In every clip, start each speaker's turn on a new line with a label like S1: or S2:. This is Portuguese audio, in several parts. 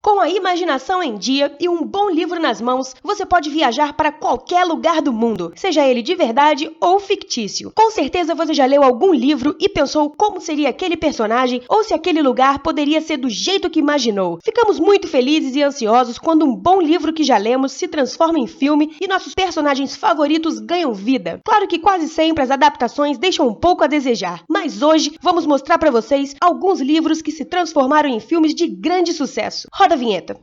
S1: Com a imaginação em dia e um bom livro nas mãos, você pode viajar para qualquer lugar do mundo, seja ele de verdade ou fictício. Com certeza você já leu algum livro e pensou como seria aquele personagem ou se aquele lugar poderia ser do jeito que imaginou. Ficamos muito felizes e ansiosos quando um bom livro que já lemos se transforma em filme e nossos personagens favoritos ganham vida. Claro que quase sempre as adaptações deixam um pouco a desejar, mas hoje vamos mostrar para vocês alguns livros que se transformaram em filmes de grande sucesso. Roda a vinheta.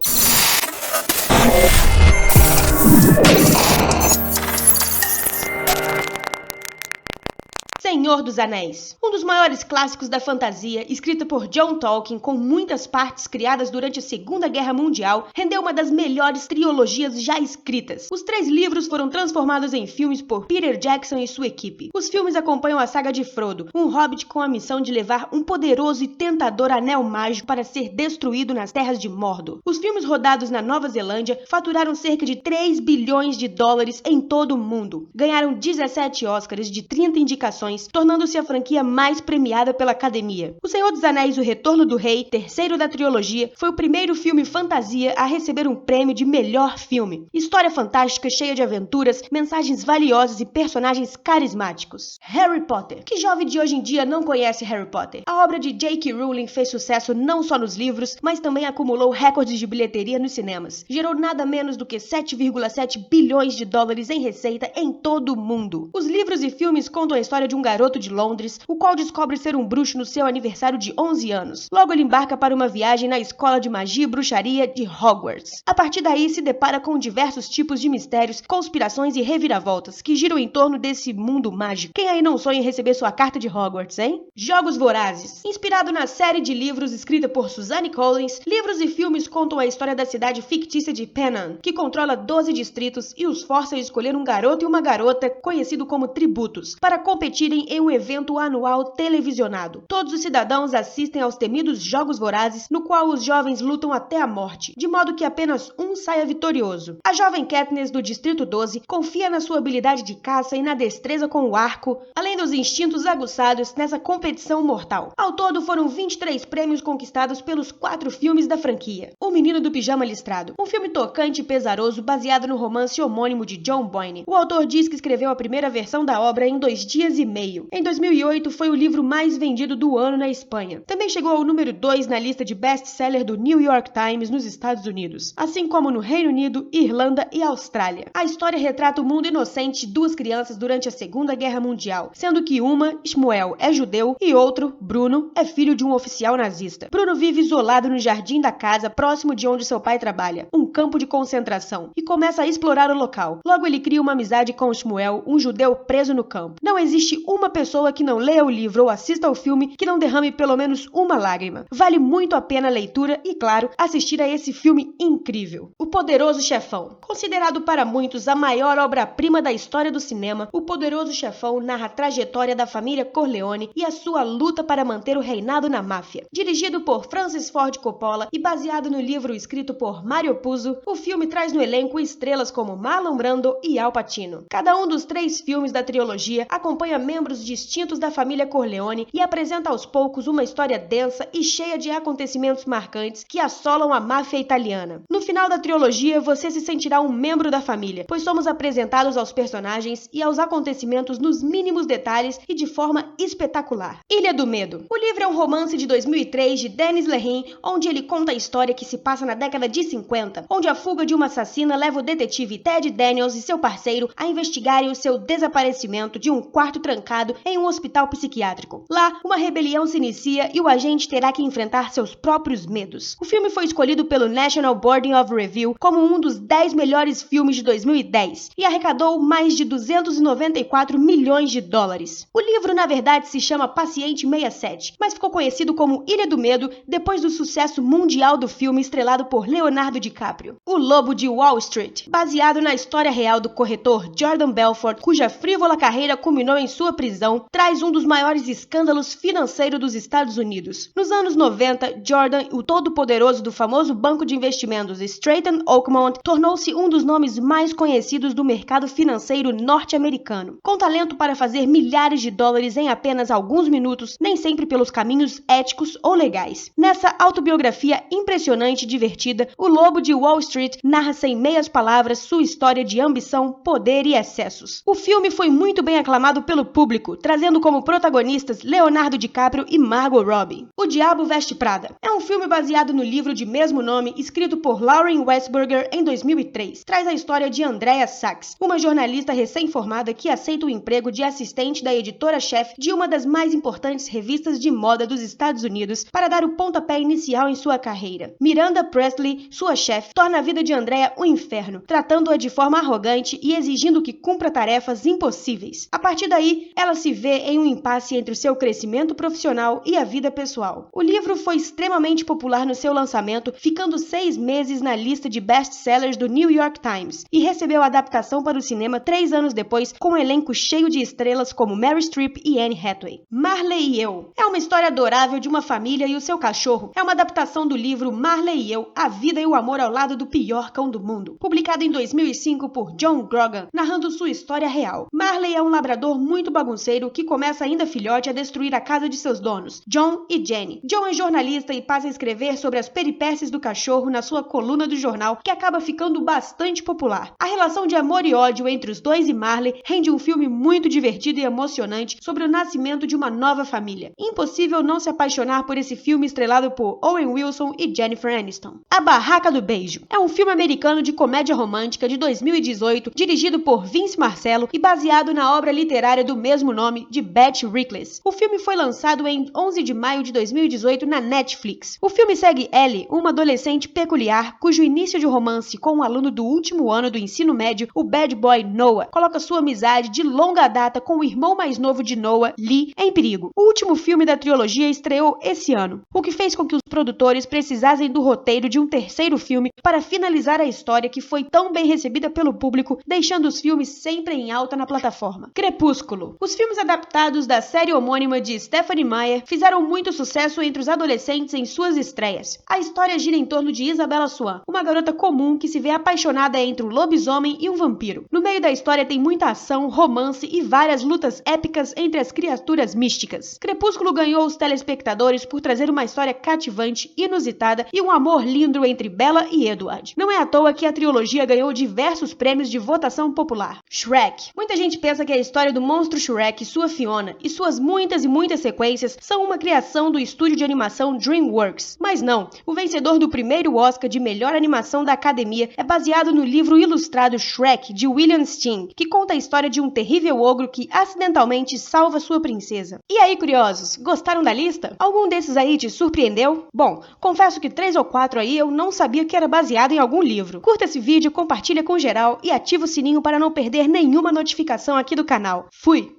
S1: Senhor dos Anéis, um dos maiores clássicos da fantasia, escrito por John Tolkien, com muitas partes criadas durante a Segunda Guerra Mundial, rendeu uma das melhores trilogias já escritas. Os 3 livros foram transformados em filmes por Peter Jackson e sua equipe. Os filmes acompanham a saga de Frodo, um hobbit com a missão de levar um poderoso e tentador anel mágico para ser destruído nas terras de Mordor. Os filmes rodados na Nova Zelândia faturaram cerca de 3 bilhões de dólares em todo o mundo. Ganharam 17 Oscars de 30 indicações, tornando-se a franquia mais premiada pela Academia. O Senhor dos Anéis, O Retorno do Rei, terceiro da trilogia, foi o primeiro filme fantasia a receber um prêmio de melhor filme. História fantástica, cheia de aventuras, mensagens valiosas e personagens carismáticos. Harry Potter. Que jovem de hoje em dia não conhece Harry Potter? A obra de J.K. Rowling fez sucesso não só nos livros, mas também acumulou recordes de bilheteria nos cinemas. Gerou nada menos do que 7,7 bilhões de dólares em receita em todo o mundo. Os livros e filmes contam a história de um garoto de Londres, o qual descobre ser um bruxo no seu aniversário de 11 anos. Logo ele embarca para uma viagem na escola de magia e bruxaria de Hogwarts. A partir daí se depara com diversos tipos de mistérios, conspirações e reviravoltas que giram em torno desse mundo mágico. Quem aí não sonha em receber sua carta de Hogwarts, hein? Jogos Vorazes. Inspirado na série de livros escrita por Suzanne Collins, livros e filmes contam a história da cidade fictícia de Penang, que controla 12 distritos e os força a escolher um garoto e uma garota, conhecido como tributos, para competirem em um evento anual televisionado. Todos os cidadãos assistem aos temidos Jogos Vorazes, no qual os jovens lutam até a morte, de modo que apenas um saia vitorioso. A jovem Katniss do Distrito 12 confia na sua habilidade de caça e na destreza com o arco, além dos instintos aguçados nessa competição mortal. Ao todo foram 23 prêmios conquistados pelos 4 filmes da franquia. O Menino do Pijama Listrado, um filme tocante e pesaroso baseado no romance homônimo de John Boyne. O autor diz que escreveu a primeira versão da obra em 2 dias e meio. Em 2008, foi o livro mais vendido do ano na Espanha. Também chegou ao número 2 na lista de best-seller do New York Times nos Estados Unidos, assim como no Reino Unido, Irlanda e Austrália. A história retrata o mundo inocente de 2 crianças durante a Segunda Guerra Mundial, sendo que uma, Shmuel, é judeu e outro, Bruno, é filho de um oficial nazista. Bruno vive isolado no jardim da casa, próximo de onde seu pai trabalha, um campo de concentração, e começa a explorar o local. Logo ele cria uma amizade com Shmuel, um judeu preso no campo. Não existe uma pessoa que não leia o livro ou assista ao filme que não derrame pelo menos uma lágrima. Vale muito a pena a leitura e, claro, assistir a esse filme incrível. O Poderoso Chefão. Considerado para muitos a maior obra-prima da história do cinema, O Poderoso Chefão narra a trajetória da família Corleone e a sua luta para manter o reinado na máfia. Dirigido por Francis Ford Coppola e baseado no livro escrito por Mario Puzo, o filme traz no elenco estrelas como Marlon Brando e Al Pacino. Cada um dos 3 filmes da trilogia acompanha membros distintos da família Corleone e apresenta aos poucos uma história densa e cheia de acontecimentos marcantes que assolam a máfia italiana. No final da trilogia, você se sentirá um membro da família, pois somos apresentados aos personagens e aos acontecimentos nos mínimos detalhes e de forma espetacular. Ilha do Medo. O livro é um romance de 2003 de Denis Lehin, onde ele conta a história que se passa na década de 50, onde a fuga de uma assassina leva o detetive Ted Daniels e seu parceiro a investigarem o seu desaparecimento de um quarto trancado em um hospital psiquiátrico. Lá, uma rebelião se inicia e o agente terá que enfrentar seus próprios medos. O filme foi escolhido pelo National Board of Review como um dos 10 melhores filmes de 2010 e arrecadou mais de 294 milhões de dólares. O livro, na verdade, se chama Paciente 67, mas ficou conhecido como Ilha do Medo depois do sucesso mundial do filme estrelado por Leonardo DiCaprio. O Lobo de Wall Street, baseado na história real do corretor Jordan Belfort, cuja frívola carreira culminou em sua prisão televisão, traz um dos maiores escândalos financeiros dos Estados Unidos. Nos anos 90, Jordan, o todo-poderoso do famoso banco de investimentos Stratton Oakmont, tornou-se um dos nomes mais conhecidos do mercado financeiro norte-americano, com talento para fazer milhares de dólares em apenas alguns minutos, nem sempre pelos caminhos éticos ou legais. Nessa autobiografia impressionante e divertida, o Lobo de Wall Street narra sem meias palavras sua história de ambição, poder e excessos. O filme foi muito bem aclamado pelo público, trazendo como protagonistas Leonardo DiCaprio e Margot Robbie. O Diabo Veste Prada é um filme baseado no livro de mesmo nome, escrito por Lauren Westberger em 2003. Traz a história de Andrea Sachs, uma jornalista recém-formada que aceita o emprego de assistente da editora-chefe de uma das mais importantes revistas de moda dos Estados Unidos para dar o pontapé inicial em sua carreira. Miranda Presley, sua chefe, torna a vida de Andrea um inferno, tratando-a de forma arrogante e exigindo que cumpra tarefas impossíveis. A partir daí, ela se vê em um impasse entre o seu crescimento profissional e a vida pessoal. O livro foi extremamente popular no seu lançamento, ficando 6 meses na lista de best-sellers do New York Times, e recebeu a adaptação para o cinema 3 anos depois, com um elenco cheio de estrelas como Meryl Streep e Anne Hathaway. Marley e Eu é uma história adorável de uma família e o seu cachorro. É uma adaptação do livro Marley e Eu, A Vida e o Amor ao Lado do Pior Cão do Mundo, publicado em 2005 por John Grogan, narrando sua história real. Marley é um labrador muito bagunceiro que começa ainda filhote a destruir a casa de seus donos, John e Jenny. John é jornalista e passa a escrever sobre as peripécias do cachorro na sua coluna do jornal, que acaba ficando bastante popular. A relação de amor e ódio entre os dois e Marley rende um filme muito divertido e emocionante sobre o nascimento de uma nova família. Impossível não se apaixonar por esse filme estrelado por Owen Wilson e Jennifer Aniston. A Barraca do Beijo é um filme americano de comédia romântica de 2018, dirigido por Vince Marcello e baseado na obra literária do mesmo nome de Bette Rickless. O filme foi lançado em 11 de maio de 2018 na Netflix. O filme segue Ellie, uma adolescente peculiar cujo início de romance com um aluno do último ano do ensino médio, o bad boy Noah, coloca sua amizade de longa data com o irmão mais novo de Noah, Lee, em perigo. O último filme da trilogia estreou esse ano, o que fez com que os produtores precisassem do roteiro de um terceiro filme para finalizar a história que foi tão bem recebida pelo público, deixando os filmes sempre em alta na plataforma. Crepúsculo. Os filmes adaptados da série homônima de Stephenie Meyer fizeram muito sucesso entre os adolescentes em suas estreias. A história gira em torno de Isabella Swan, uma garota comum que se vê apaixonada entre um lobisomem e um vampiro. No meio da história tem muita ação, romance e várias lutas épicas entre as criaturas místicas. Crepúsculo ganhou os telespectadores por trazer uma história cativante, inusitada e um amor lindo entre Bella e Edward. Não é à toa que a trilogia ganhou diversos prêmios de votação popular. Shrek. Muita gente pensa que a história do monstro Shrek, sua Fiona e suas muitas e muitas sequências são uma criação do estúdio de animação DreamWorks. Mas não, o vencedor do primeiro Oscar de melhor animação da Academia é baseado no livro ilustrado Shrek, de William Sting, que conta a história de um terrível ogro que acidentalmente salva sua princesa. E aí, curiosos, gostaram da lista? Algum desses aí te surpreendeu? Bom, confesso que 3 ou 4 aí eu não sabia que era baseado em algum livro. Curta esse vídeo, compartilha com geral e ativa o sininho para não perder nenhuma notificação aqui do canal. Fui!